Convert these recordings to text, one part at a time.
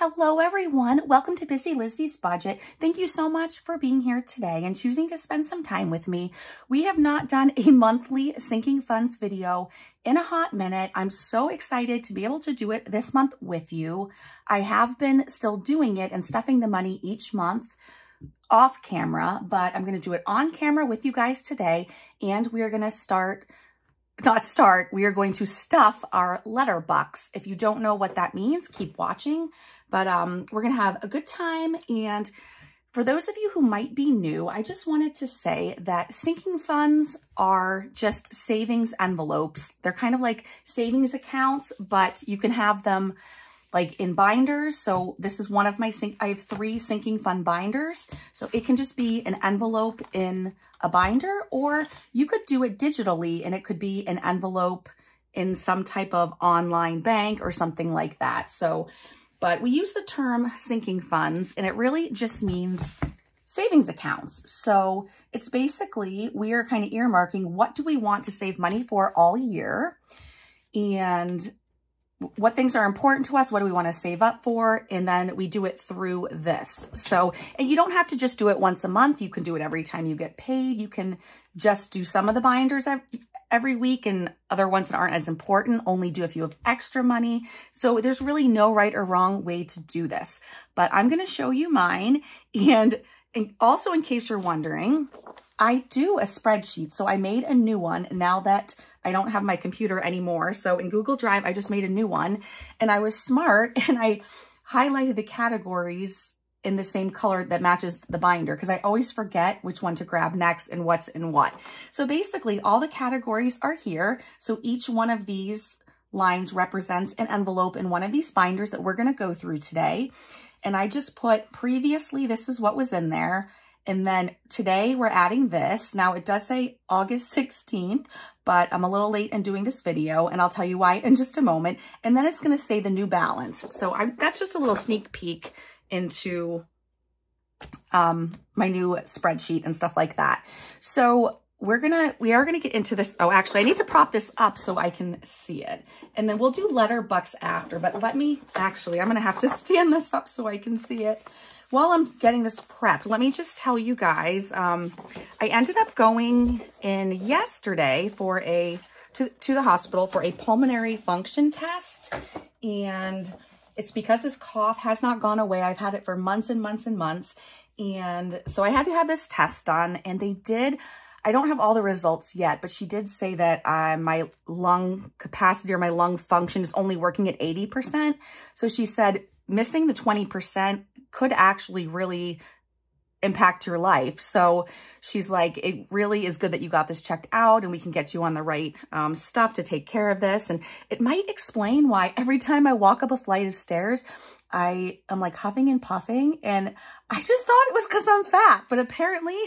Hello everyone, welcome to Busy Lizzie's Budget. Thank you so much for being here today and choosing to spend some time with me. We have not done a monthly sinking funds video in a hot minute. I'm so excited to be able to do it this month with you. I have been still doing it and stuffing the money each month off camera, but I'm going to do it on camera with you guys today, and we are going to we are going to stuff our Letter Bux. If you don't know what that means, keep watching. But we're going to have a good time. And for those of you who might be new, I just wanted to say that sinking funds are just savings envelopes. They're kind of like savings accounts, but you can have them like in binders. So this is one of my I have 3 sinking fund binders. So it can just be an envelope in a binder, or you could do it digitally and it could be an envelope in some type of online bank or something like that. So, but we use the term sinking funds and it really just means savings accounts. So it's basically, we are kind of earmarking what do we want to save money for all year, and what things are important to us, what do we want to save up for, and then we do it through this. So, and you don't have to just do it once a month. You can do it every time you get paid. You can just do some of the binders every week, and other ones that aren't as important only do if you have extra money. So there's really no right or wrong way to do this, but I'm going to show you mine. And also, in case you're wondering, I do a spreadsheet. So I made a new one now that I don't have my computer anymore. So in Google Drive, I just made a new one, and I was smart and I highlighted the categories in the same color that matches the binder, because I always forget which one to grab next and what's in what. So basically all the categories are here. So each one of these lines represents an envelope in one of these binders that we're going to go through today. And I just put previously, this is what was in there. And then today we're adding this. Now it does say August 16th, but I'm a little late in doing this video, and I'll tell you why in just a moment. And then it's going to say the new balance. So that's just a little sneak peek into my new spreadsheet and stuff like that. So we are gonna get into this. Oh, actually, I need to prop this up so I can see it. And then we'll do Letter Bux after, but I'm gonna have to stand this up so I can see it. While I'm getting this prepped, let me just tell you guys, I ended up going in yesterday for to the hospital for a pulmonary function test. And it's because this cough has not gone away. I've had it for months and months and months. And so I had to have this test done, and they did. I don't have all the results yet, but she did say that my lung capacity or my lung function is only working at 80%. So she said missing the 20% could actually really impact your life. So she's like, it really is good that you got this checked out, and we can get you on the right stuff to take care of this. And it might explain why every time I walk up a flight of stairs, I am like huffing and puffing, and I just thought it was because I'm fat, but apparently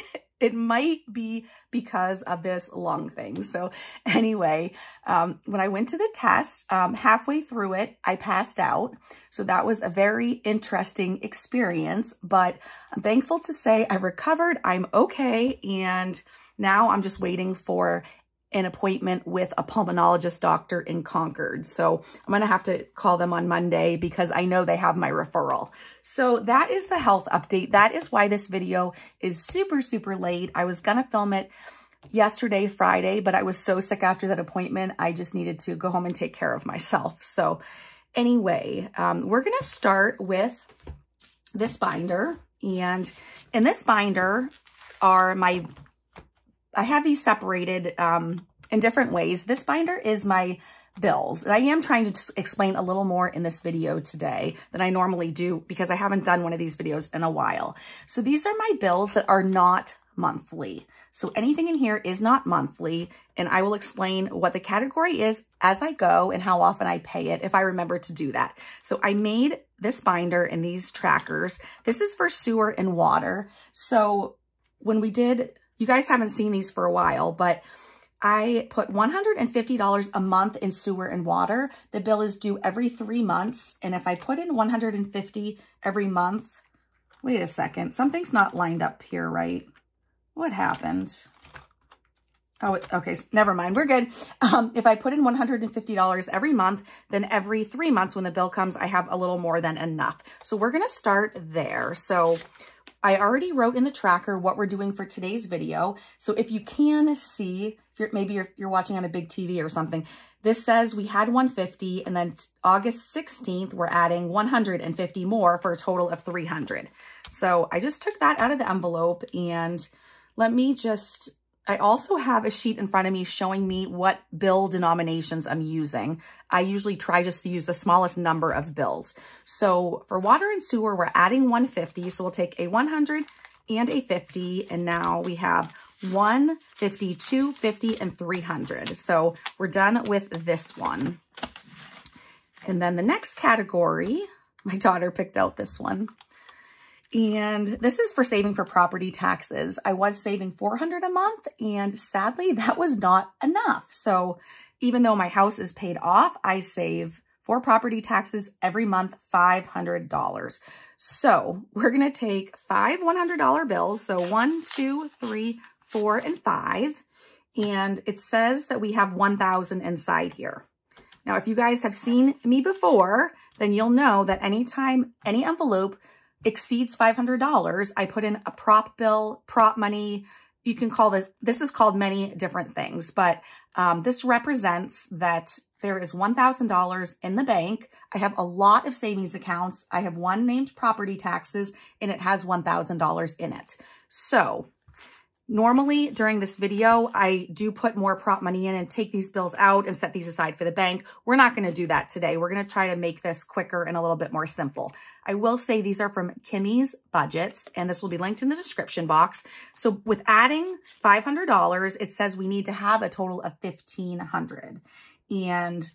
it might be because of this lung thing. So anyway, when I went to the test, halfway through it, I passed out. So that was a very interesting experience, but I'm thankful to say I recovered. I'm okay. And now I'm just waiting for an appointment with a pulmonologist doctor in Concord. So I'm going to have to call them on Monday because I know they have my referral. So that is the health update. That is why this video is super, super late. I was going to film it yesterday, Friday, but I was so sick after that appointment. I just needed to go home and take care of myself. So anyway, we're going to start with this binder. And in this binder are I have these separated in different ways. This binder is my bills. And I am trying to explain a little more in this video today than I normally do because I haven't done one of these videos in a while. So these are my bills that are not monthly. So anything in here is not monthly, and I will explain what the category is as I go and how often I pay it if I remember to do that. So I made this binder and these trackers. This is for sewer and water. So when we did, you guys haven't seen these for a while, but I put $150 a month in sewer and water. The bill is due every 3 months. And if I put in $150 every month, wait a second, something's not lined up here, right? What happened? Oh, okay, never mind. We're good. If I put in $150 every month, then every 3 months when the bill comes, I have a little more than enough. So we're going to start there. So I already wrote in the tracker what we're doing for today's video. So if you can see, if maybe you're watching on a big TV or something, this says we had 150 and then August 16th, we're adding 150 more for a total of 300. So I just took that out of the envelope and let me just... I also have a sheet in front of me showing me what bill denominations I'm using. I usually try just to use the smallest number of bills. So for water and sewer, we're adding 150. So we'll take a 100 and a 50. And now we have 150, 250, and 300. So we're done with this one. And then the next category, my daughter picked out this one. And this is for saving for property taxes. I was saving $400 a month, and sadly, that was not enough. So even though my house is paid off, I save for property taxes every month, $500. So we're going to take 5 $100 bills. So 1, 2, 3, 4, and 5. And it says that we have 1,000 inside here. Now, if you guys have seen me before, then you'll know that anytime any envelope exceeds $500, I put in a prop bill, prop money. You can call this is called many different things, but this represents that there is $1,000 in the bank. I have a lot of savings accounts. I have one named property taxes, and it has $1,000 in it. So normally during this video, I do put more prop money in and take these bills out and set these aside for the bank. We're not going to do that today. We're going to try to make this quicker and a little bit more simple. I will say these are from Kimmy's Budgets, and this will be linked in the description box. So with adding $500, it says we need to have a total of $1,500. And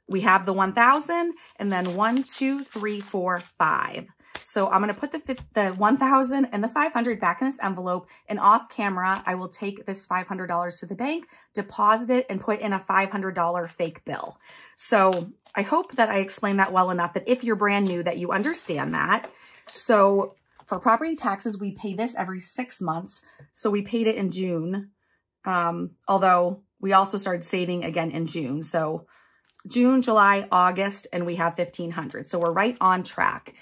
we have the 1,000 and then 1, 2, 3, 4, 5. So I'm going to put the 1,000 and the 500 back in this envelope, and off camera, I will take this $500 to the bank, deposit it, and put in a $500 fake bill. So I hope that I explained that well enough that if you're brand new, that you understand that. So for property taxes, we pay this every 6 months. So we paid it in June, although we also started saving again in June. So June, July, August, and we have $1,500. So we're right on track.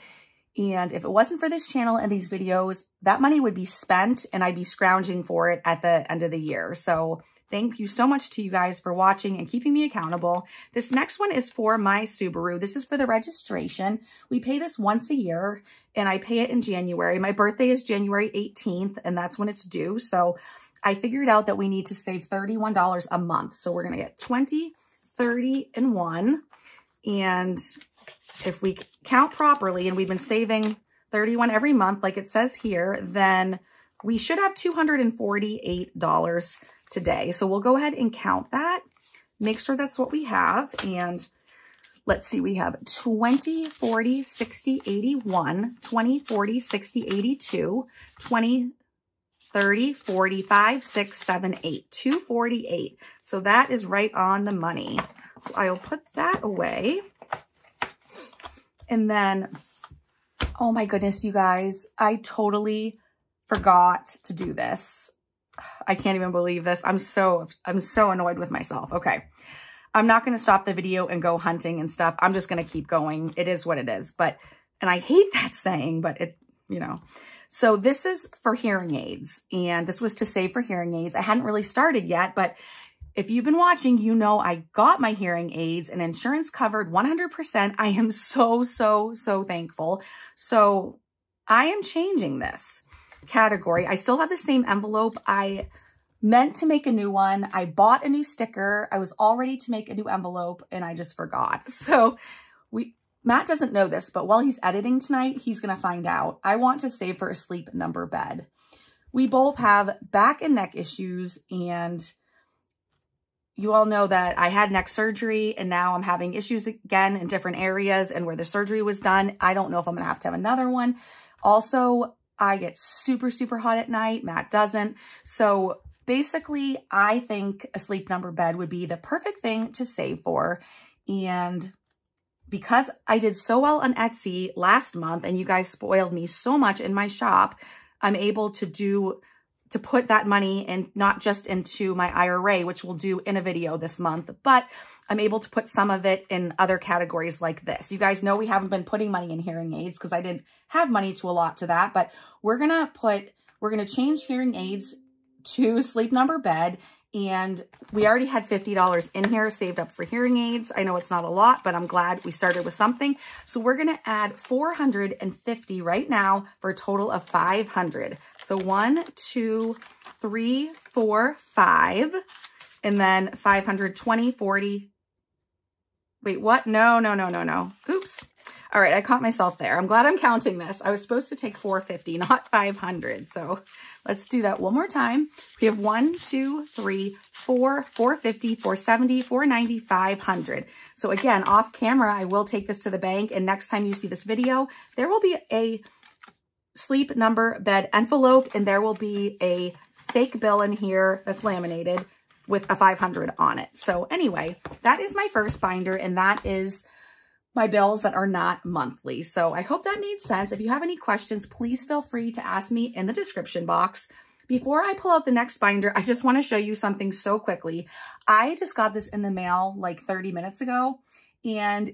And if it wasn't for this channel and these videos, that money would be spent and I'd be scrounging for it at the end of the year. So thank you so much to you guys for watching and keeping me accountable. This next one is for my Subaru. This is for the registration. We pay this once a year and I pay it in January. My birthday is January 18th and that's when it's due. So I figured out that we need to save $31 a month. So we're going to get 20, 30, and 1. And if we count properly, and we've been saving 31 every month, like it says here, then we should have $248 today. So we'll go ahead and count that, make sure that's what we have. And let's see, we have 20, 40, 60, 81, 20, 40, 60, 82, 20, 30, 45, 6, 7, 8, 248. So that is right on the money. So I'll put that away. And then, oh my goodness, you guys, I totally forgot to do this. I can't even believe this. I'm so annoyed with myself. Okay. I'm not going to stop the video and go hunting and stuff. I'm just going to keep going. It is what it is. And I hate that saying, but it, you know. So this is for hearing aids, and this was to save for hearing aids. I hadn't really started yet, but if you've been watching, you know I got my hearing aids and insurance covered 100%. I am so thankful. So I am changing this category. I still have the same envelope. I meant to make a new one. I bought a new sticker. I was all ready to make a new envelope and I just forgot. So Matt doesn't know this, but while he's editing tonight, he's going to find out. I want to save for a sleep number bed. We both have back and neck issues, and you all know that I had neck surgery and now I'm having issues again in different areas, and where the surgery was done, I don't know if I'm going to have another one. Also, I get super hot at night. Matt doesn't. So basically, I think a sleep number bed would be the perfect thing to save for. And because I did so well on Etsy last month and you guys spoiled me so much in my shop, I'm able to do to put that money in, not just into my IRA, which we'll do in a video this month, but I'm able to put some of it in other categories like this. You guys know we haven't been putting money in hearing aids because I didn't have money to allot to that, but we're gonna change hearing aids to Sleep Number bed. And we already had $50 in here saved up for hearing aids. I know it's not a lot, but I'm glad we started with something. So we're going to add $450 right now for a total of $500. So 1, 2, 3, 4, 5, and then 500, 20, 40. Wait, what? No. Oops. All right, I caught myself there. I'm glad I'm counting this. I was supposed to take 450, not 500. So let's do that one more time. We have 1, 2, 3, 4, 450, 470, 490, 500. So again, off camera, I will take this to the bank. And next time you see this video, there will be a Sleep Number bed envelope, and there will be a fake bill in here that's laminated with a 500 on it. So anyway, that is my first binder, and that is my bills that are not monthly. So I hope that made sense. If you have any questions, please feel free to ask me in the description box. Before I pull out the next binder, I just want to show you something so quickly. I just got this in the mail like 30 minutes ago. And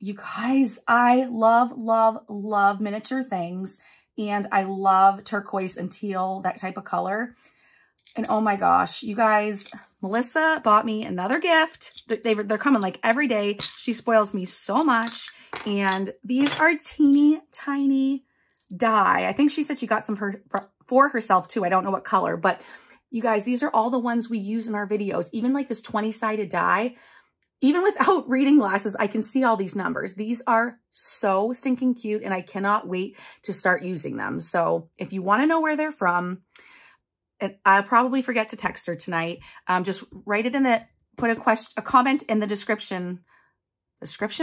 you guys, I love miniature things. And I love turquoise and teal, that type of color. And oh my gosh, you guys, Melissa bought me another gift. They're coming like every day. She spoils me so much. And these are teeny tiny die. I think she said she got some for herself too. I don't know what color, but you guys, these are all the ones we use in our videos. Even like this 20-sided die, even without reading glasses, I can see all these numbers. These are so stinking cute, and I cannot wait to start using them. So if you want to know where they're from, and I'll probably forget to text her tonight. Just write it in the, put a comment in the description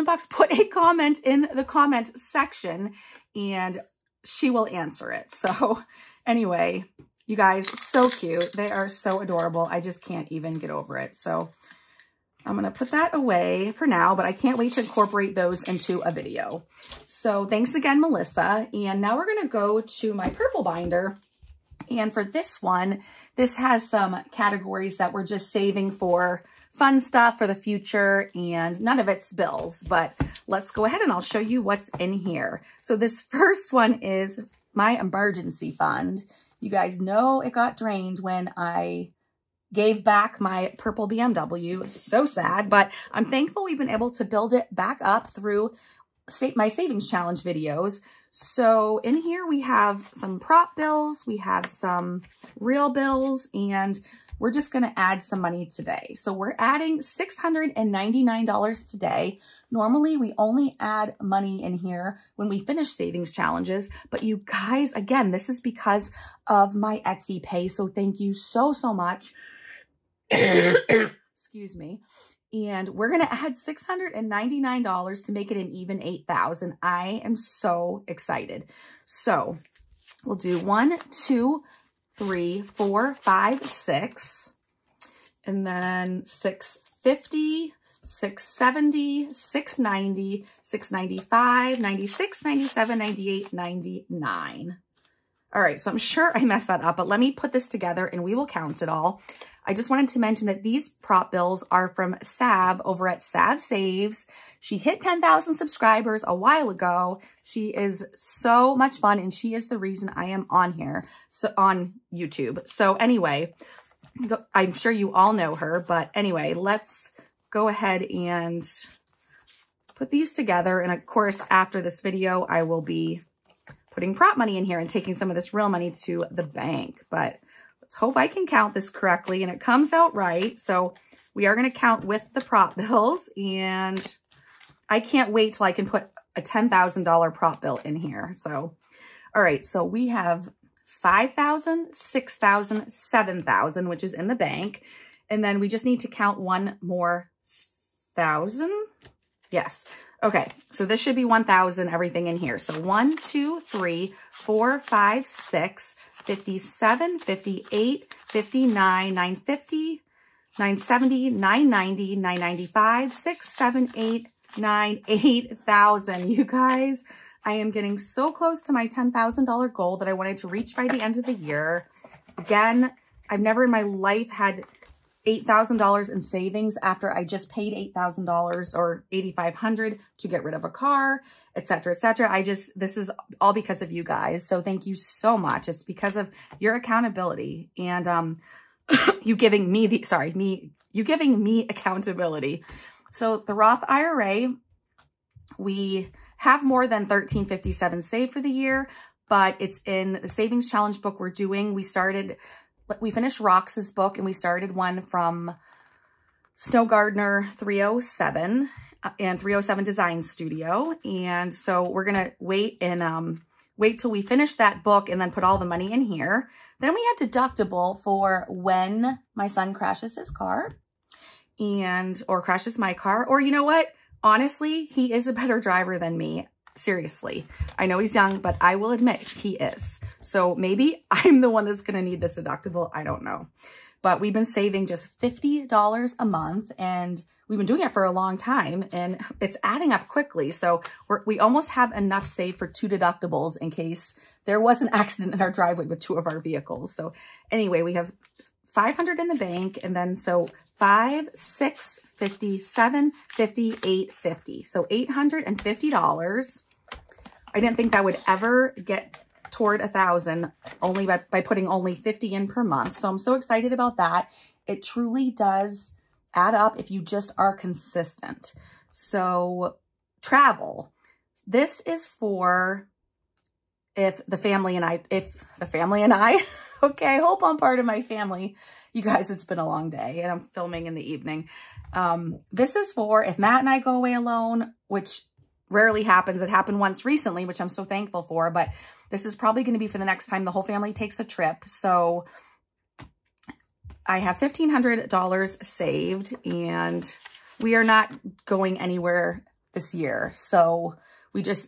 box, put a comment in the comment section, and she will answer it. So anyway, you guys, so cute. They are so adorable. I just can't even get over it. So I'm going to put that away for now, but I can't wait to incorporate those into a video. So thanks again, Melissa. And now we're going to go to my purple binder. And for this one, this has some categories that we're just saving for fun stuff for the future, and none of it's bills, but let's go ahead and I'll show you what's in here. So this first one is my emergency fund. You guys know it got drained when I gave back my purple BMW. So sad, but I'm thankful we've been able to build it back up through my savings challenge videos. So in here we have some prop bills, we have some real bills, and we're just going to add some money today. So we're adding $699 today. Normally we only add money in here when we finish savings challenges, but you guys, again, this is because of my Etsy pay. So thank you so much. Excuse me. And we're going to add $699 to make it an even $8,000. I am so excited. So we'll do 1, 2, 3, 4, 5, 6, and then 650, 670, 690, 695, 96, 97, 98, 99. All right, so I'm sure I messed that up, but let me put this together and we will count it all. I just wanted to mention that these prop bills are from Sav over at Sav Saves. She hit 10,000 subscribers a while ago. She is so much fun, and she is the reason I am on here, so on YouTube. So anyway, I'm sure you all know her, but anyway, let's go ahead and put these together. And of course, after this video, I will be putting prop money in here and taking some of this real money to the bank. But let's hope I can count this correctly and it comes out right. So we are going to count with the prop bills, and I can't wait till I can put a $10,000 prop bill in here. So, all right. So we have 5,000, 6,000, 7,000, which is in the bank. And then we just need to count one more 1,000. Yes. Okay. So this should be 1,000, everything in here. So 1, 2, 3, 4, 5, 6, 57, 58, 59, 950, 970, 990, 995, 6, 7, 8, 9, 8,000. You guys, I am getting so close to my $10,000 goal that I wanted to reach by the end of the year. Again, I've never in my life had $8,000 in savings after I just paid $8,000 or $8,500 to get rid of a car, et cetera, et cetera. This is all because of you guys. So thank you so much. It's because of your accountability and you giving me accountability. So the Roth IRA, we have more than $1,357 saved for the year, but it's in the savings challenge book we're doing. We finished Rox's book and we started one from Snow Gardener 307 and 307 Design Studio. And so we're going to wait till we finish that book and then put all the money in here. Then we have deductible for when my son crashes his car or crashes my car. Or you know what? Honestly, he is a better driver than me. Seriously. I know he's young, but I will admit he is. So maybe I'm the one that's going to need this deductible. I don't know. But we've been saving just $50 a month and we've been doing it for a long time and it's adding up quickly. So we almost have enough saved for 2 deductibles in case there was an accident in our driveway with 2 of our vehicles. So anyway, we have $500 in the bank and then so $5, $6, $50, $7, $50, $8, $50. So $850. I didn't think that would ever get toward 1,000 only by putting only 50 in per month. So I'm so excited about that. It truly does add up if you just are consistent. So travel. This is for if the family and I, okay, I hope I'm part of my family. You guys, it's been a long day and I'm filming in the evening. This is for if Matt and I go away alone, which rarely happens. It happened once recently, which I'm so thankful for, but this is probably going to be for the next time the whole family takes a trip. So I have $1,500 saved and we are not going anywhere this year. So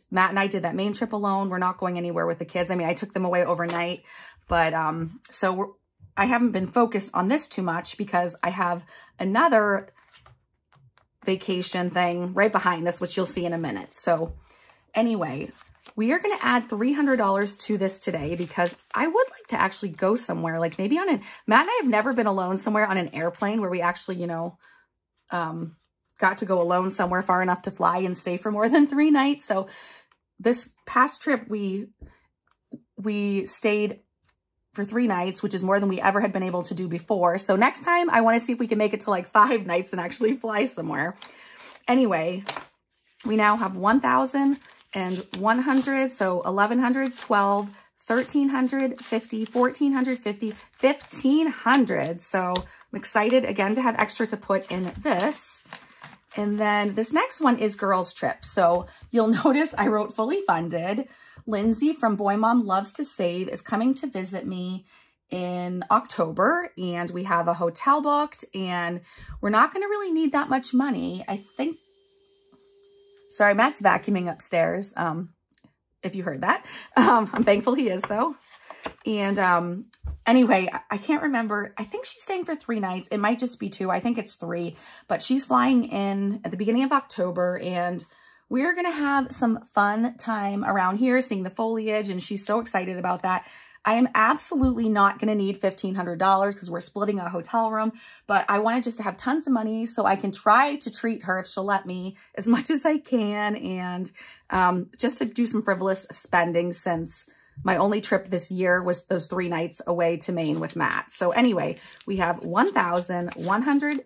Matt and I did that main trip alone. We're not going anywhere with the kids. I mean, I took them away overnight, but I haven't been focused on this too much because I have another vacation thing right behind this, which you'll see in a minute. So anyway, we are going to add $300 to this today because I would like to actually go somewhere, like maybe Matt and I have never been alone somewhere on an airplane where we actually, got to go alone somewhere far enough to fly and stay for more than 3 nights. So this past trip, we stayed for 3 nights, which is more than we ever had been able to do before. So next time I want to see if we can make it to like 5 nights and actually fly somewhere. Anyway, we now have 1,100, so 1,100, 12, 1,300, 50, 1,400, 50, 1,500. So I'm excited again to have extra to put in this. And then this next one is girls trip. So you'll notice I wrote fully funded. Lindsay from Boy Mom Loves to Save is coming to visit me in October and we have a hotel booked and we're not going to really need that much money. I think, sorry, Matt's vacuuming upstairs. If you heard that, I'm thankful he is though. And anyway, I can't remember. I think she's staying for 3 nights. It might just be 2. I think it's 3, but she's flying in at the beginning of October and we're going to have some fun time around here seeing the foliage and she's so excited about that. I am absolutely not going to need $1,500 because we're splitting a hotel room, but I wanted just to have tons of money so I can try to treat her if she'll let me as much as I can and just to do some frivolous spending since my only trip this year was those 3 nights away to Maine with Matt. So anyway, we have 1,100,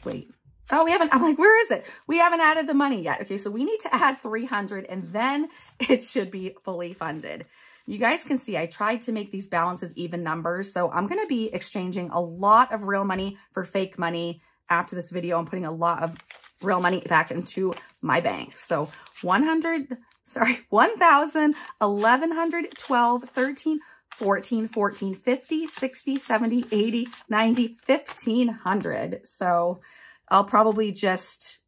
wait. Oh, we haven't, I'm like, where is it? We haven't added the money yet. Okay, so we need to add 300 and then it should be fully funded. You guys can see I tried to make these balances even numbers. So I'm going to be exchanging a lot of real money for fake money after this video. I'm putting a lot of real money back into my bank. So 1,000, 1,100, 12, 13, 14, 14, 50, 60, 70, 80, 90, 1,500. So I'll probably just,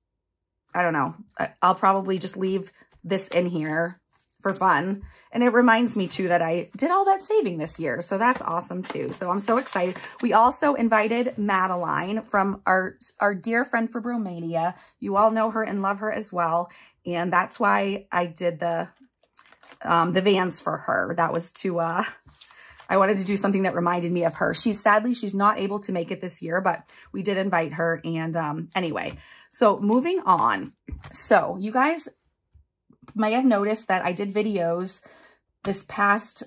I don't know, I'll probably just leave this in here for fun. And it reminds me too that I did all that saving this year. So that's awesome too. So I'm so excited. We also invited Madeline from our dear friend from Romania. You all know her and love her as well. And that's why I did the vans for her. That was to, I I wanted to do something that reminded me of her. Sadly, she's not able to make it this year, but we did invite her. And anyway, so moving on. So you guys might have noticed that I did videos this past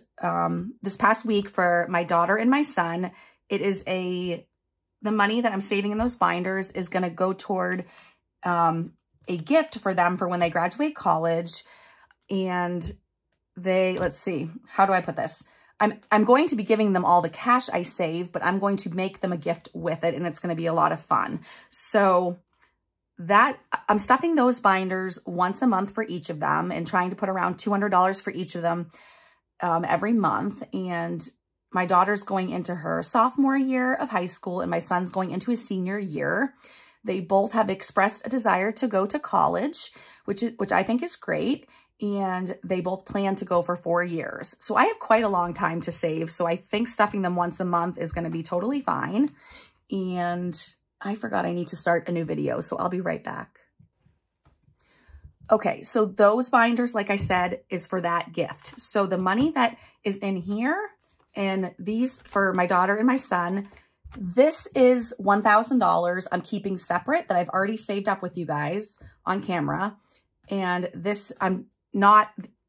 week for my daughter and my son. It is the money that I'm saving in those binders is going to go toward a gift for them for when they graduate college. And let's see, how do I put this? I'm going to be giving them all the cash I save, but I'm going to make them a gift with it, and it's going to be a lot of fun. So I'm stuffing those binders once a month for each of them and trying to put around $200 for each of them every month. And my daughter's going into her sophomore year of high school, and my son's going into his senior year. They both have expressed a desire to go to college, which I think is great. And they both plan to go for 4 years. So I have quite a long time to save. So I think stuffing them once a month is going to be totally fine. And I forgot I need to start a new video, so I'll be right back. Okay, so those binders, like I said, is for that gift. So the money that is in here and these for my daughter and my son, this is $1,000 I'm keeping separate that I've already saved up with you guys on camera. And this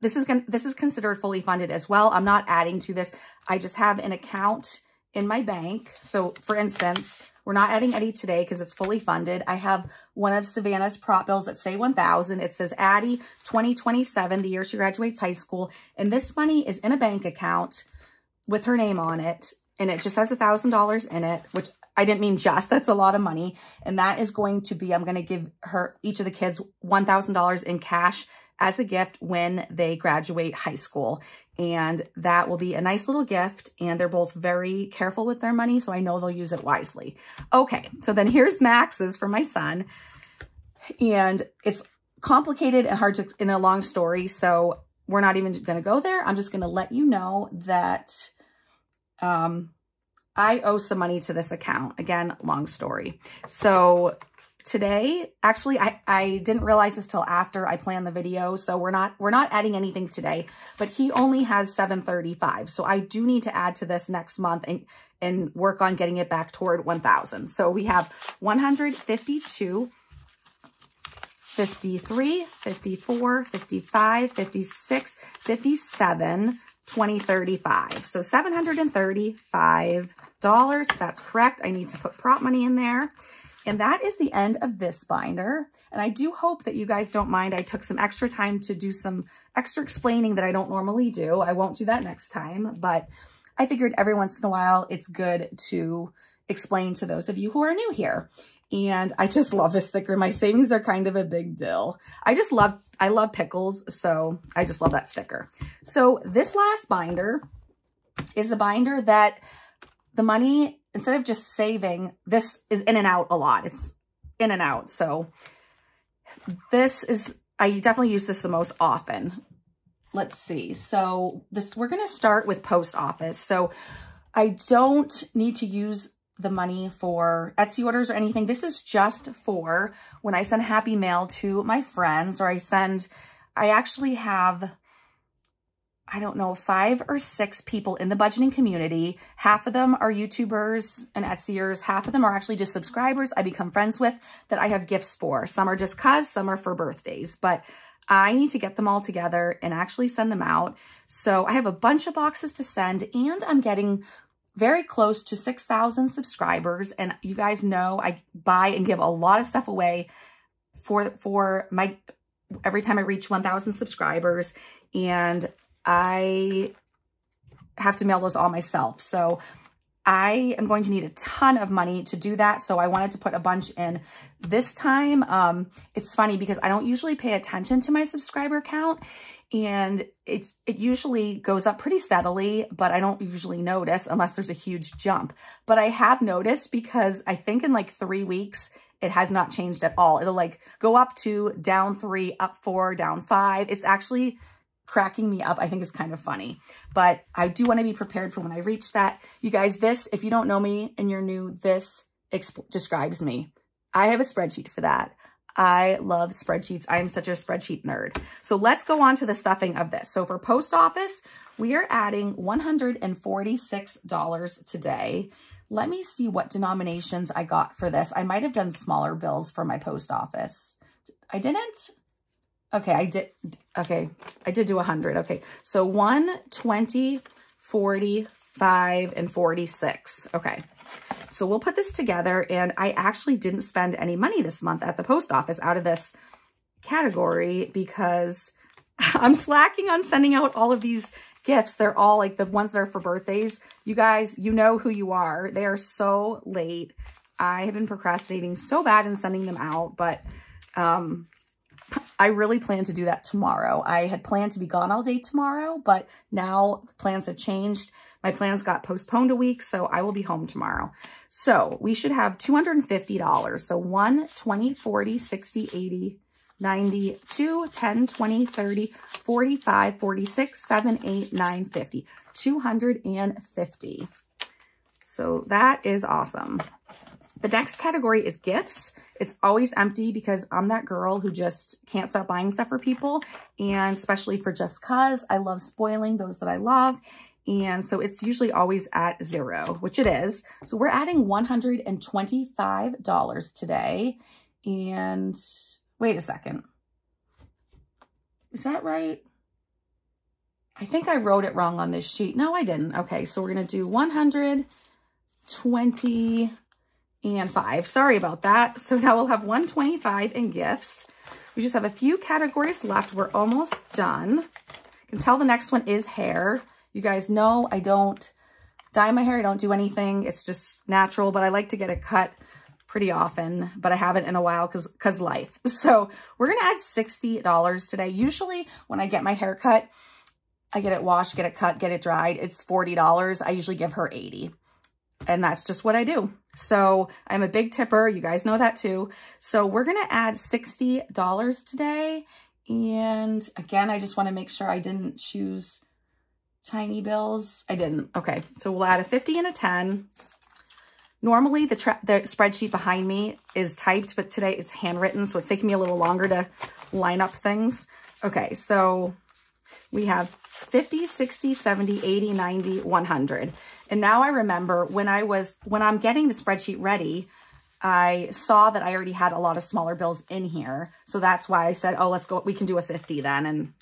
this is considered fully funded as well. I'm not adding to this. I just have an account in my bank. So for instance, we're not adding Eddie today because it's fully funded. I have one of Savannah's prop bills that say 1,000. It says Addie 2027, the year she graduates high school. And this money is in a bank account with her name on it. And it just has $1,000 in it, which I didn't mean just, that's a lot of money. And that is going to be, I'm going to give each of the kids $1,000 in cash as a gift when they graduate high school. And that will be a nice little gift. And they're both very careful with their money, so I know they'll use it wisely. Okay, so then here's Max's for my son. And it's complicated and hard in a long story, so we're not even going to go there. I'm just going to let you know that I owe some money to this account. Again, long story. So today, actually, I didn't realize this till after I planned the video, so we're not adding anything today, but he only has $735. So I do need to add to this next month and work on getting it back toward 1,000. So we have 152, 53, 54, 55, 56, 57, 2035. So $735. That's correct. I need to put prop money in there. And that is the end of this binder. And I do hope that you guys don't mind. I took some extra time to do some extra explaining that I don't normally do. I won't do that next time, but I figured every once in a while it's good to explain to those of you who are new here. And I just love this sticker. My savings are kind of a big deal. I love pickles, so I just love that sticker. So this last binder is a binder that the money, instead of just saving, this is in and out a lot. It's in and out. So I definitely use this the most often. Let's see. So we're going to start with post office. So I don't need to use the money for Etsy orders or anything. This is just for when I send happy mail to my friends, or I actually have, I don't know, 5 or 6 people in the budgeting community. Half of them are YouTubers and Etsyers. Half of them are actually just subscribers I become friends with that I have gifts for. Some are just cuz, some are for birthdays, but I need to get them all together and actually send them out. So I have a bunch of boxes to send, and I'm getting very close to 6,000 subscribers. And you guys know I buy and give a lot of stuff away every time I reach 1,000 subscribers, and I have to mail those all myself. So I am going to need a ton of money to do that. So I wanted to put a bunch in this time. It's funny because I don't usually pay attention to my subscriber count, and it usually goes up pretty steadily, but I don't usually notice unless there's a huge jump. But I have noticed, because I think in like 3 weeks, it has not changed at all. It'll like go up 2, down 3, up 4, down 5. It's actually cracking me up. I think it's kind of funny, but I do want to be prepared for when I reach that. You guys, if you don't know me and you're new, this describes me. I have a spreadsheet for that. I love spreadsheets. I am such a spreadsheet nerd. So let's go on to the stuffing of this. So for post office, we are adding $146 today. Let me see what denominations I got for this. I might have done smaller bills for my post office. I didn't? Okay, I did. Okay, I did do 100. Okay, so 1, 20, 40, 5, and 46. Okay. So we'll put this together, and I actually didn't spend any money this month at the post office out of this category because I'm slacking on sending out all of these gifts. They're all like the ones that are for birthdays. You guys, you know who you are. They are so late. I have been procrastinating so bad in sending them out, but I really plan to do that tomorrow. I had planned to be gone all day tomorrow, but now plans have changed. My plans got postponed a week, so I will be home tomorrow. So we should have $250. So 1, 20, 40, 60, 80, 90, 2, 10, 20, 30, 45, 46, 7, 8, 9, 50. 250. So that is awesome. The next category is gifts. It's always empty because I'm that girl who just can't stop buying stuff for people, and especially for just cause. I love spoiling those that I love. And so it's usually always at 0, which it is. So we're adding $125 today. And wait a second. Is that right? I think I wrote it wrong on this sheet. No, I didn't. Okay, so we're going to do 125. Sorry about that. So now we'll have 125 in gifts. We just have a few categories left. We're almost done. You can tell the next one is hair. You guys know I don't dye my hair. I don't do anything. It's just natural, but I like to get it cut pretty often, but I haven't in a while because life. So we're going to add $60 today. Usually when I get my hair cut, I get it washed, get it cut, get it dried. It's $40. I usually give her $80. And that's just what I do. So I'm a big tipper. You guys know that too. So we're going to add $60 today. And again, I just want to make sure I didn't choose tiny bills. I didn't. Okay. So we'll add a 50 and a 10. Normally the spreadsheet behind me is typed, but today it's handwritten. So it's taking me a little longer to line up things. Okay. So we have 50, 60, 70, 80, 90, 100. And now I remember when I'm getting the spreadsheet ready, I saw that I already had a lot of smaller bills in here. So that's why I said, oh, let's go, we can do a 50 then. And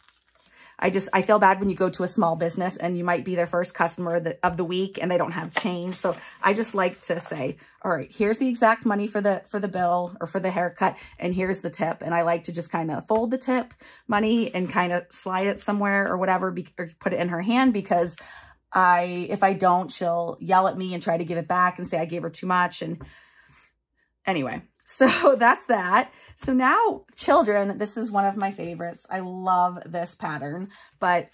I feel bad when you go to a small business and you might be their first customer of the week and they don't have change. So I just like to say, all right, here's the exact money for the bill or for the haircut, and here's the tip. And I like to just kind of fold the tip money and kind of slide it somewhere or whatever, or put it in her hand, because if I don't, she'll yell at me and try to give it back and say I gave her too much. And anyway, so that's that. So now children, this is one of my favorites. I love this pattern, but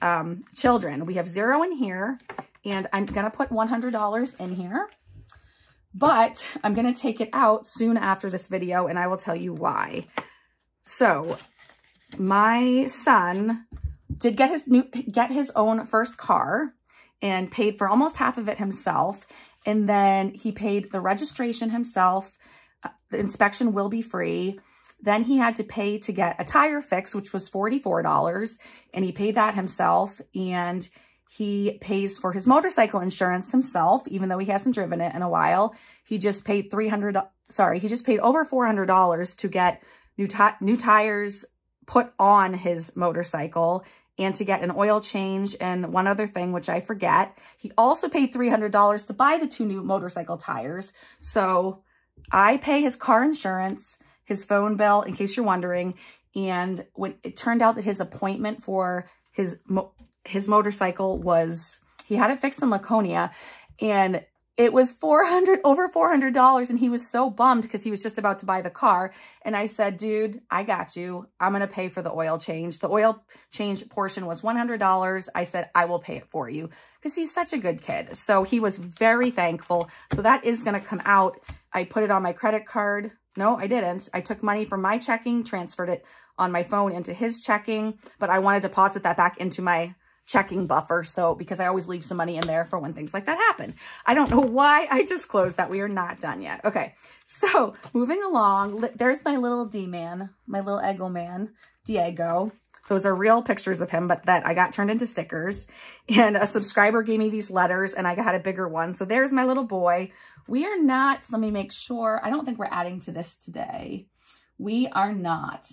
children, we have 0 in here, and I'm going to put $100 in here, but I'm going to take it out soon after this video, and I will tell you why. So my son did get his own first car and paid for almost half of it himself. And then he paid the registration himself. The inspection will be free. Then he had to pay to get a tire fix, which was $44, and he paid that himself. And he pays for his motorcycle insurance himself, even though he hasn't driven it in a while. He just paid over $400 to get new tires put on his motorcycle and to get an oil change and one other thing, which I forget. He also paid $300 to buy the 2 new motorcycle tires. So I pay his car insurance, his phone bill, in case you're wondering. And when it turned out that his appointment for his motorcycle was, he had it fixed in Laconia, and it was over $400, and he was so bummed because he was just about to buy the car. And I said, dude, I got you. I'm going to pay for the oil change. The oil change portion was $100. I said, I will pay it for you, because he's such a good kid. So he was very thankful. So that is going to come out. I put it on my credit card. No, I didn't. I took money from my checking, transferred it on my phone into his checking, but I want to deposit that back into my checking buffer. So, because I always leave some money in there for when things like that happen. I don't know why I just closed that. We are not done yet. Okay. So moving along, there's my little D-man, my little Eggo man, Diego. Those are real pictures of him, but that I got turned into stickers. And a subscriber gave me these letters and I got a bigger one. So there's my little boy. We are not, let me make sure. I don't think we're adding to this today. We are not.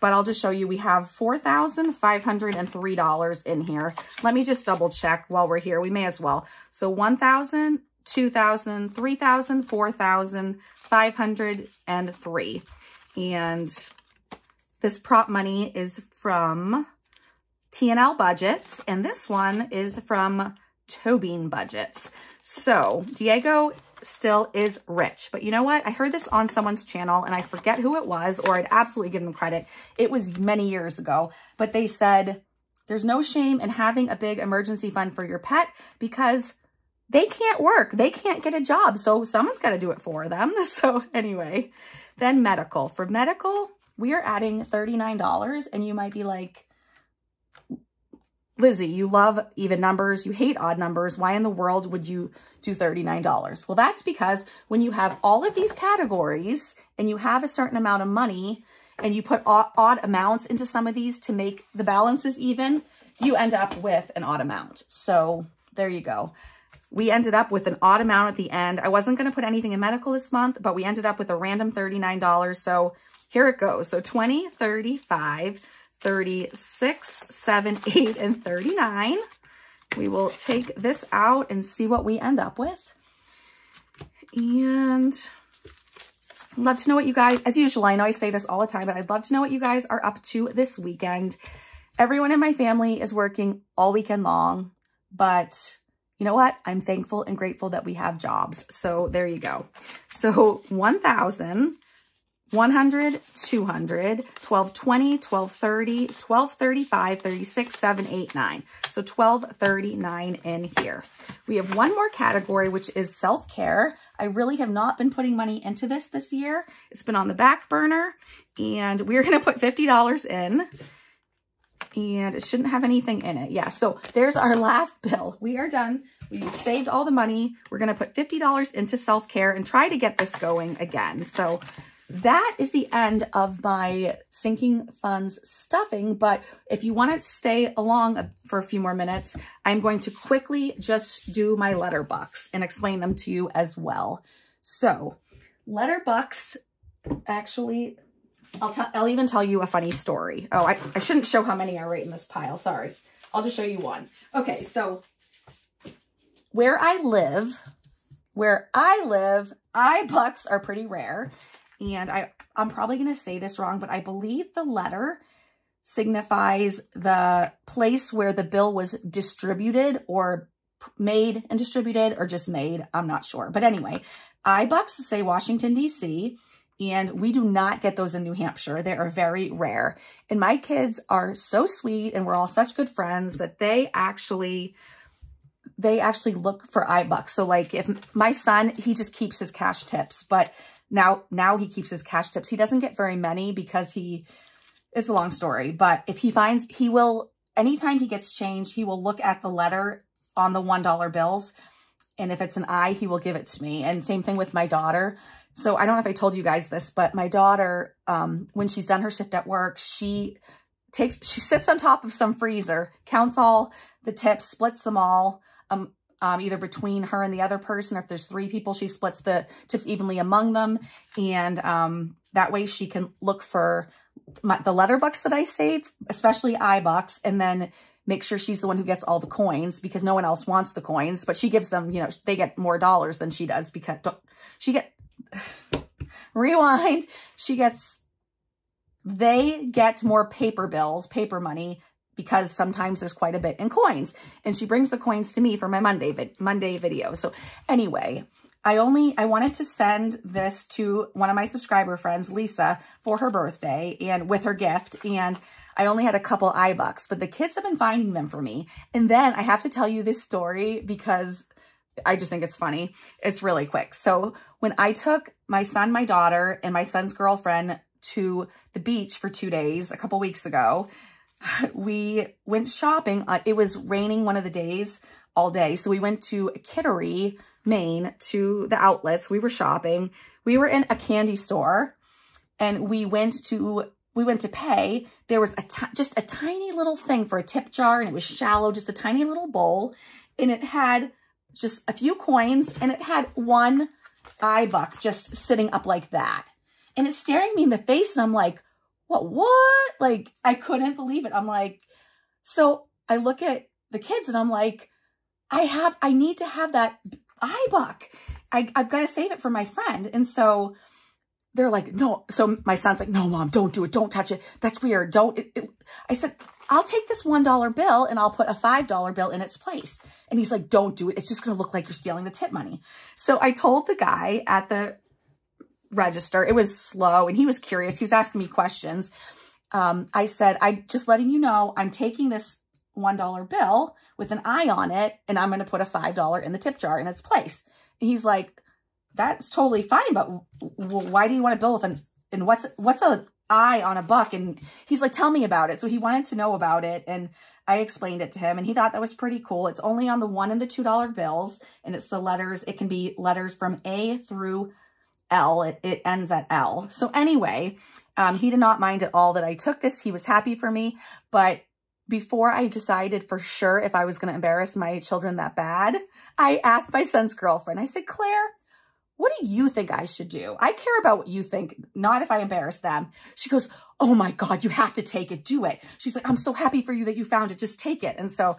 But I'll just show you, we have $4,503 in here. Let me just double check while we're here. We may as well. So 1,000, 2,000, 3,000, 4,503. And this prop money is from T&L Budgets, and this one is from Tobin Budgets. So Diego still is rich. But you know what? I heard this on someone's channel and I forget who it was, or I'd absolutely give them credit. It was many years ago, but they said there's no shame in having a big emergency fund for your pet because they can't work. They can't get a job. So someone's got to do it for them. So anyway, then medical. For medical, we are adding $39 and you might be like, Lizzie, you love even numbers. You hate odd numbers. Why in the world would you do $39? Well, that's because when you have all of these categories and you have a certain amount of money and you put odd amounts into some of these to make the balances even, you end up with an odd amount. So there you go. We ended up with an odd amount at the end. I wasn't going to put anything in medical this month, but we ended up with a random $39. So here it goes. So 20, 35, 36, 7, 8, and 39. We will take this out and see what we end up with. And I'd love to know what you guys, as usual, I know I say this all the time, but I'd love to know what you guys are up to this weekend. Everyone in my family is working all weekend long, but you know what? I'm thankful and grateful that we have jobs. So there you go. So 1,000, 100, 200, 1220, 1230, 1235, 36, 7, 8, 9. So 1239 in here. We have one more category, which is self-care. I really have not been putting money into this year. It's been on the back burner, and we're going to put $50 in, and it shouldn't have anything in it. Yeah, so there's our last bill. We are done. We saved all the money. We're going to put $50 into self-care and try to get this going again. So that is the end of my sinking funds stuffing, but if you want to stay along for a few more minutes, I'm going to quickly just do my letter bucks and explain them to you as well. So letter bucks, actually, I'll even tell you a funny story. Oh, I shouldn't show how many are right in this pile. Sorry. I'll just show you one. Okay, so where I live, iBucks are pretty rare. And I'm probably going to say this wrong, but I believe the letter signifies the place where the bill was distributed or made and distributed or just made. I'm not sure. But anyway, iBucks say Washington, D.C., and we do not get those in New Hampshire. They are very rare. And my kids are so sweet and we're all such good friends that they actually look for iBucks. So like if my son, he just keeps his cash tips, but now he keeps his cash tips. He doesn't get very many because it's a long story, but if he finds, anytime he gets change, he will look at the letter on the $1 bills. And if it's an I, he will give it to me. And same thing with my daughter. So I don't know if I told you guys this, but my daughter, when she's done her shift at work, she sits on top of some freezer, counts all the tips, splits them all, either between her and the other person. If there's 3 people, she splits the tips evenly among them. And that way she can look for the letter bucks that I save, especially iBucks, and then make sure she's the one who gets all the coins because no one else wants the coins, but she gives them, they get more dollars than she does because rewind. They get more paper bills, paper money, because sometimes there's quite a bit in coins. And she brings the coins to me for my Monday video. So anyway, I wanted to send this to one of my subscriber friends, Lisa, for her birthday and with her gift. And I only had a couple iBucks, but the kids have been finding them for me. And then I have to tell you this story because I just think it's funny. It's really quick. So when I took my son, my daughter, and my son's girlfriend to the beach for 2 days, a couple weeks ago, we went shopping. It was raining one of the days all day. So we went to Kittery, Maine, to the outlets. We were shopping. We were in a candy store and we went to pay. There was just a tiny little thing for a tip jar, and it was shallow, just a tiny little bowl. And it had just a few coins, and it had one iBuck just sitting up like that. And it's staring me in the face, and I'm like, what? Like, I couldn't believe it. I'm like, so I look at the kids and I'm like, I need to have that iBuck. I've got to save it for my friend. And so they're like, no. So my son's like, no, Mom, don't do it. Don't touch it. That's weird. I said, I'll take this $1 bill and I'll put a $5 bill in its place. And he's like, don't do it. It's just going to look like you're stealing the tip money. So I told the guy at the register, it was slow and he was curious. He was asking me questions. I said, I'm just letting you know, I'm taking this $1 bill with an eye on it and I'm going to put a $5 in the tip jar in its place. And he's like, that's totally fine, but why do you want a bill with and what's a eye on a buck? And he's like, tell me about it. So he wanted to know about it, and I explained it to him, and he thought that was pretty cool. It's only on the $1 and the $2 bills, and it's the letters. It can be letters from A through L. It ends at L. So anyway, he did not mind at all that I took this. He was happy for me, but before I decided for sure if I was going to embarrass my children that bad, I asked my son's girlfriend. I said, Claire, what do you think I should do? I care about what you think, not if I embarrass them. She goes, oh my God, you have to take it. Do it. She's like, I'm so happy for you that you found it. Just take it. And so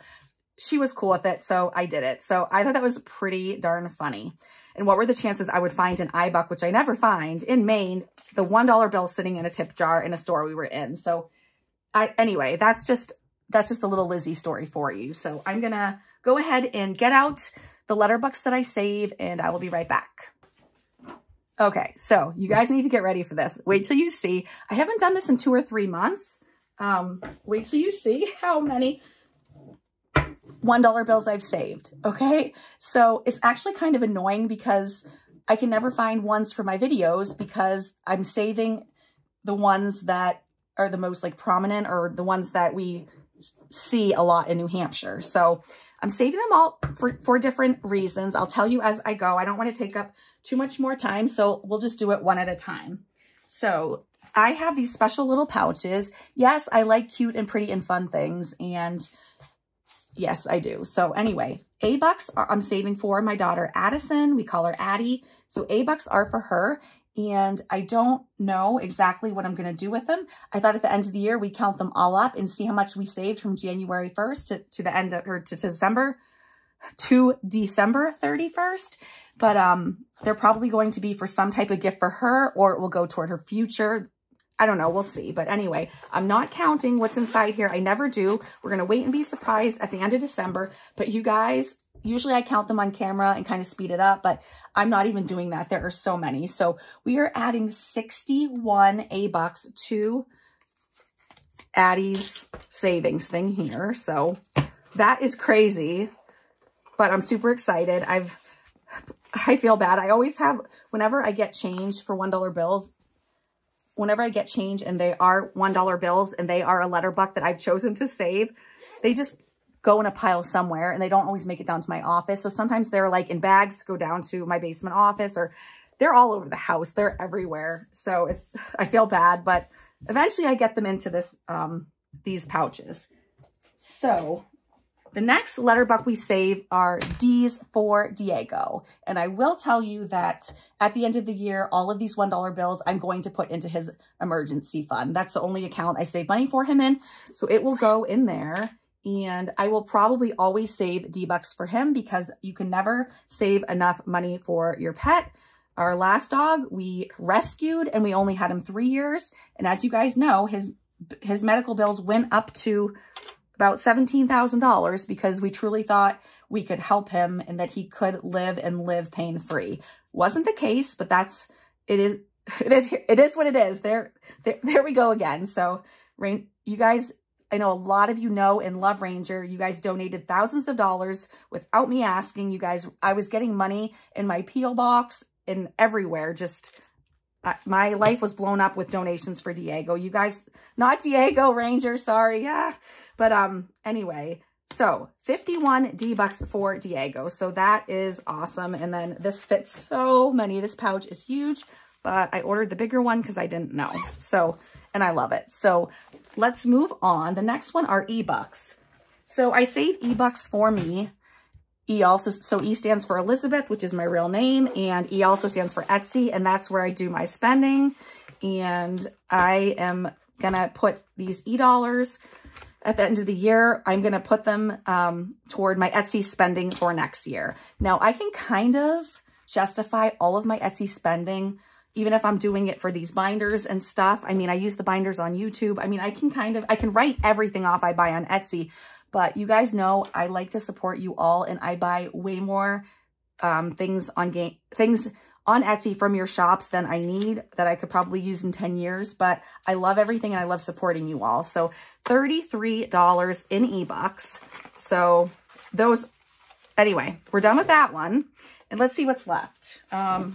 she was cool with it. So I did it. So I thought that was pretty darn funny. And what were the chances I would find an iBuck, which I never find, in Maine, the $1 bill sitting in a tip jar in a store we were in. So anyway, that's just a little Lizzie story for you. So I'm going to go ahead and get out the Letter Bux that I save, and I will be right back. Okay, so you guys need to get ready for this. Wait till you see. I haven't done this in 2 or 3 months. Wait till you see how many $1 bills I've saved, okay? So it's actually kind of annoying because I can never find ones for my videos because I'm saving the ones that are the most like prominent or the ones that we see a lot in New Hampshire. So I'm saving them all for different reasons. I'll tell you as I go. I don't want to take up too much more time, so we'll just do it one at a time. So I have these special little pouches. Yes, I like cute and pretty and fun things, and yes, I do. So anyway, A-Bucks I'm saving for my daughter Addison. We call her Addie. So A-Bucks are for her, and I don't know exactly what I'm going to do with them. I thought at the end of the year, we count them all up and see how much we saved from January 1st to the end of, or to December 31st. But they're probably going to be for some type of gift for her, or it will go toward her future. I don't know. We'll see. But anyway, I'm not counting what's inside here. I never do. We're going to wait and be surprised at the end of December. But you guys, usually I count them on camera and kind of speed it up, but I'm not even doing that. There are so many. So we are adding 61 A-Bucks to Addie's savings thing here. So that is crazy, but I'm super excited. I feel bad. I always have, whenever I get change for $1 bills, whenever I get change and they are $1 bills and they are a letter buck that I've chosen to save, they just go in a pile somewhere and they don't always make it down to my office. So sometimes they're like in bags, go down to my basement office, or they're all over the house. They're everywhere. So I feel bad, but eventually I get them into these pouches. So the next letter buck we save are D's for Diego. And I will tell you that at the end of the year, all of these $1 bills I'm going to put into his emergency fund. That's the only account I save money for him in. So it will go in there. And I will probably always save D-Bucks for him because you can never save enough money for your pet. Our last dog we rescued and we only had him 3 years. And as you guys know, his medical bills went up to about $17,000 because we truly thought we could help him and that he could live and live pain-free. Wasn't the case, but it is what it is. There we go again. So you guys, I know a lot of you know and love Ranger. You guys donated thousands of dollars without me asking. You guys, I was getting money in my P.O. box and everywhere. Just my life was blown up with donations for Diego. You guys, not Diego Ranger, sorry. Yeah. But anyway, so 51 D-Bucks for Diego. So that is awesome. And then this fits so many. This pouch is huge, but I ordered the bigger one because I didn't know. So, and I love it. So let's move on. The next one are E-Bucks. So I save E-Bucks for me. So E stands for Elizabeth, which is my real name, and E also stands for Etsy, and that's where I do my spending. And I am gonna put these E-dollars at the end of the year. I'm gonna put them toward my Etsy spending for next year. Now I can kind of justify all of my Etsy spending, even if I'm doing it for these binders and stuff. I mean, I use the binders on YouTube. I mean, I can write everything off I buy on Etsy. But you guys know I like to support you all, and I buy way more things on Etsy from your shops than I need, that I could probably use in 10 years. But I love everything, and I love supporting you all. So $33 in E-Bucks. So those, anyway, we're done with that one. And let's see what's left. The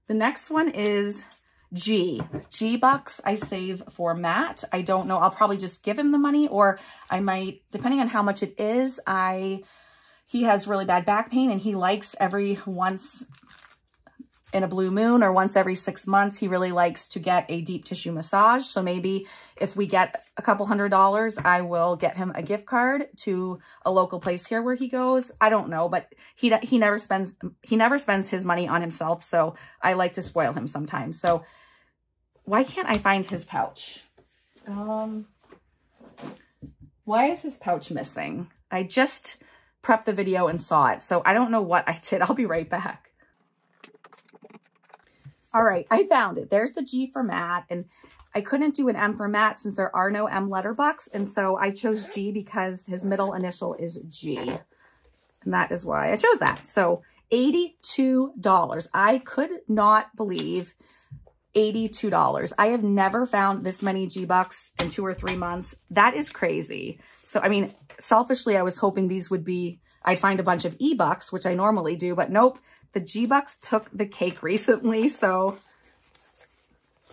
next one is G-Bucks I save for Matt. I don't know. I'll probably just give him the money, or I might, depending on how much it is. He has really bad back pain, and he likes every once in a blue moon or once every 6 months, he really likes to get a deep tissue massage. So maybe if we get a couple $100s, I will get him a gift card to a local place here where he goes. I don't know, but he never spends his money on himself. So I like to spoil him sometimes. So why can't I find his pouch? Why is his pouch missing? I just prepped the video and saw it. So I don't know what I did. I'll be right back. All right, I found it. There's the G for Matt, and I couldn't do an M for Matt since there are no M Letter Bux, and so I chose G because his middle initial is G, and that is why I chose that. So $82. I could not believe $82. I have never found this many G-Bucks in 2 or 3 months. That is crazy. So, I mean, selfishly, I was hoping these would be, I'd find a bunch of E-Bucks, which I normally do, but nope. The G-Bucks took the cake recently, so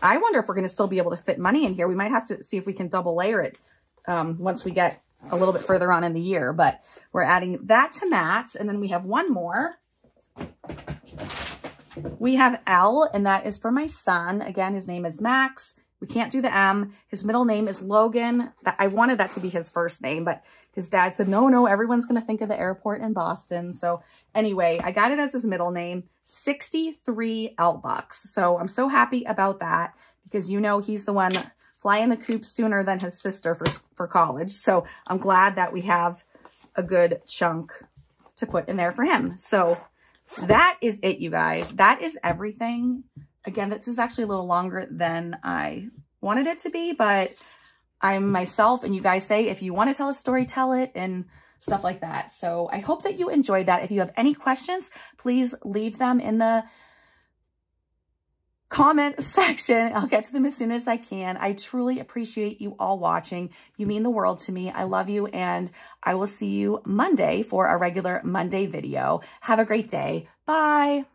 I wonder if we're going to still be able to fit money in here. We might have to see if we can double layer it once we get a little bit further on in the year, but we're adding that to Matt's, and then we have one more. We have L, and that is for my son. Again, his name is Max. We can't do the M. His middle name is Logan. I wanted that to be his first name, but his dad said, no, everyone's going to think of the airport in Boston. So anyway, I got it as his middle name, 63 L-Bucks. So I'm so happy about that because, you know, he's the one flying the coop sooner than his sister for college. So I'm glad that we have a good chunk to put in there for him. So that is it, you guys. That is everything. Again, this is actually a little longer than I wanted it to be, but I'm myself, and you guys say, if you want to tell a story, tell it, and stuff like that. So I hope that you enjoyed that. If you have any questions, please leave them in the comment section. I'll get to them as soon as I can. I truly appreciate you all watching. You mean the world to me. I love you, and I will see you Monday for a regular Monday video. Have a great day. Bye.